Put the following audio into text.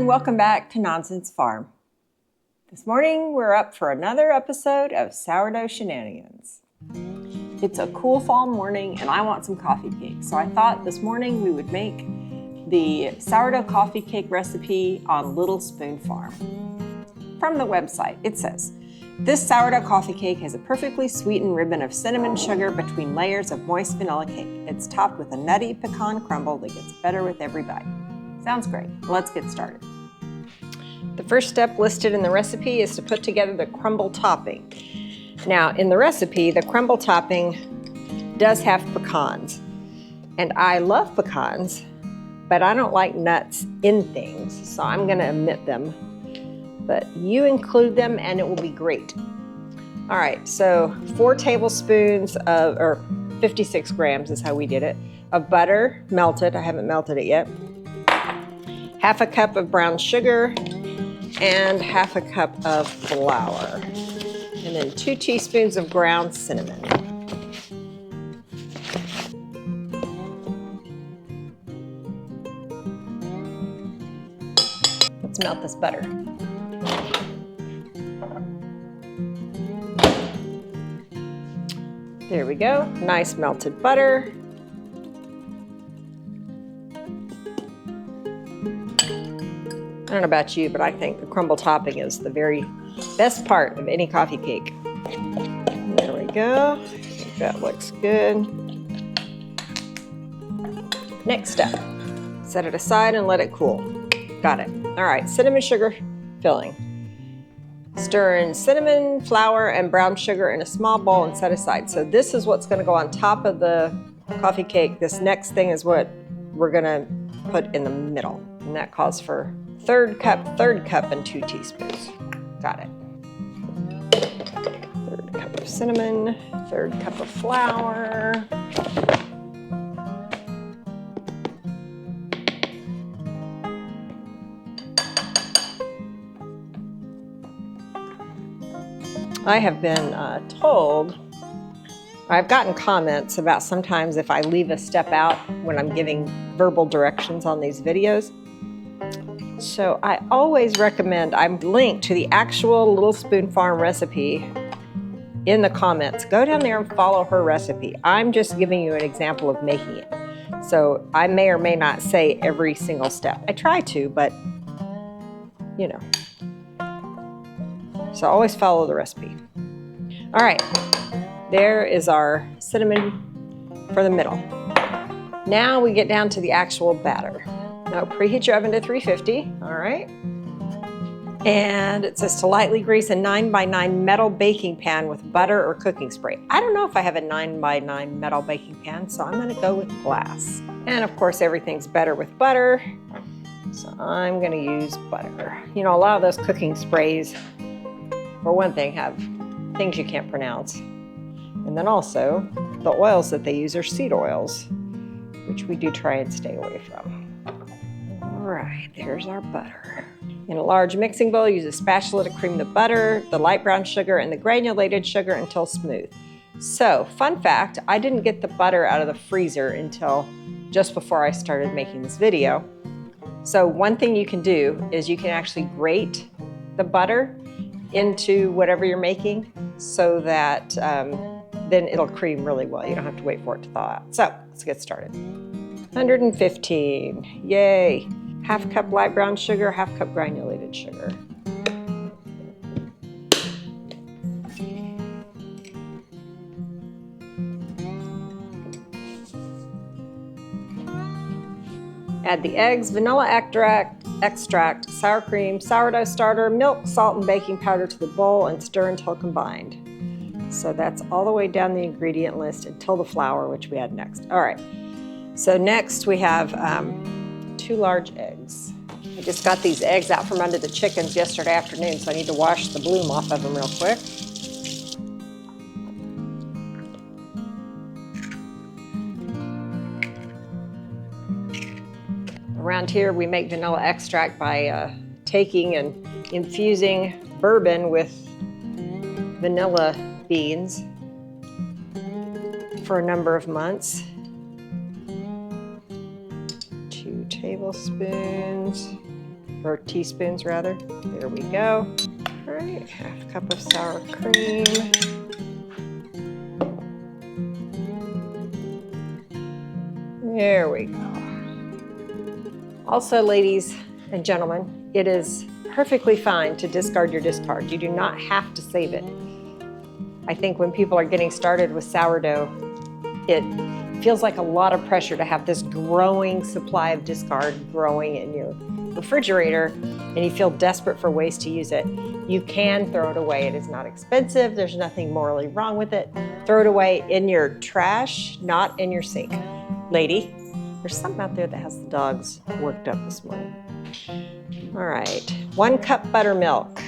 welcome back to Nonsense Farm. This morning we're up for another episode of Sourdough Shenanigans. It's a cool fall morning and I want some coffee cake, so I thought this morning we would make the sourdough coffee cake recipe on Little Spoon Farm. From the website, it says, this sourdough coffee cake has a perfectly sweetened ribbon of cinnamon sugar between layers of moist vanilla cake. It's topped with a nutty pecan crumble that gets better with every bite. Sounds great. Let's get started. The first step listed in the recipe is to put together the crumble topping. Now, in the recipe, the crumble topping does have pecans. And I love pecans, but I don't like nuts in things, so I'm going to omit them. But you include them and it will be great. All right, so 4 tablespoons of, or 56 grams is how we did it, of butter, melted. I haven't melted it yet. Half a cup of brown sugar and half a cup of flour. And then 2 teaspoons of ground cinnamon. Let's melt this butter. There we go, nice melted butter. I don't know about you, but I think the crumble topping is the very best part of any coffee cake. There we go, I think that looks good. Next step, set it aside and let it cool. Got it. All right, cinnamon sugar filling. Stir in cinnamon, flour, and brown sugar in a small bowl and set aside. So this is what's going to go on top of the coffee cake. This next thing is what we're going to put in the middle. And that calls for third cup, and 2 teaspoons. Got it. 1/3 cup of cinnamon, 1/3 cup of flour. I have been told, I've gotten comments about sometimes if I leave a step out when I'm giving verbal directions on these videos. So I always recommend, I'm linked to the actual Little Spoon Farm recipe in the comments. Go down there and follow her recipe. I'm just giving you an example of making it. So I may or may not say every single step. I try to, but you know. So always follow the recipe. All right, there is our cinnamon for the middle. Now we get down to the actual batter. Now preheat your oven to 350, all right? And it says to lightly grease a 9x9 metal baking pan with butter or cooking spray. I don't know if I have a 9x9 metal baking pan, so I'm gonna go with glass. And of course, everything's better with butter, so I'm gonna use butter. You know, a lot of those cooking sprays, for one thing, have things you can't pronounce. And then also, the oils that they use are seed oils, which we do try and stay away from. All right, there's our butter. In a large mixing bowl, use a spatula to cream the butter, the light brown sugar, and the granulated sugar until smooth. So, fun fact, I didn't get the butter out of the freezer until just before I started making this video. So one thing you can do is you can actually grate the butter into whatever you're making so that then it'll cream really well. You don't have to wait for it to thaw out. So let's get started. 115, yay. Half cup light brown sugar, half cup granulated sugar. Add the eggs, vanilla extract, sour cream, sourdough starter, milk, salt, and baking powder to the bowl and stir until combined. So that's all the way down the ingredient list until the flour, which we add next. All right, so next we have 2 large eggs. I just got these eggs out from under the chickens yesterday afternoon, so I need to wash the bloom off of them real quick. Around here, we make vanilla extract by taking and infusing bourbon with vanilla beans for a number of months. 2 tablespoons. or teaspoons rather. There we go. All right, half a cup of sour cream. There we go. Also, ladies and gentlemen, it is perfectly fine to discard your discard. You do not have to save it. I think when people are getting started with sourdough, it feels like a lot of pressure to have this growing supply of discard growing in your refrigerator, and you feel desperate for ways to use it. You can throw it away. It is not expensive. There's nothing morally wrong with it. Throw it away in your trash, not in your sink. Lady, there's something out there that has the dogs worked up this morning. All right, 1 cup buttermilk.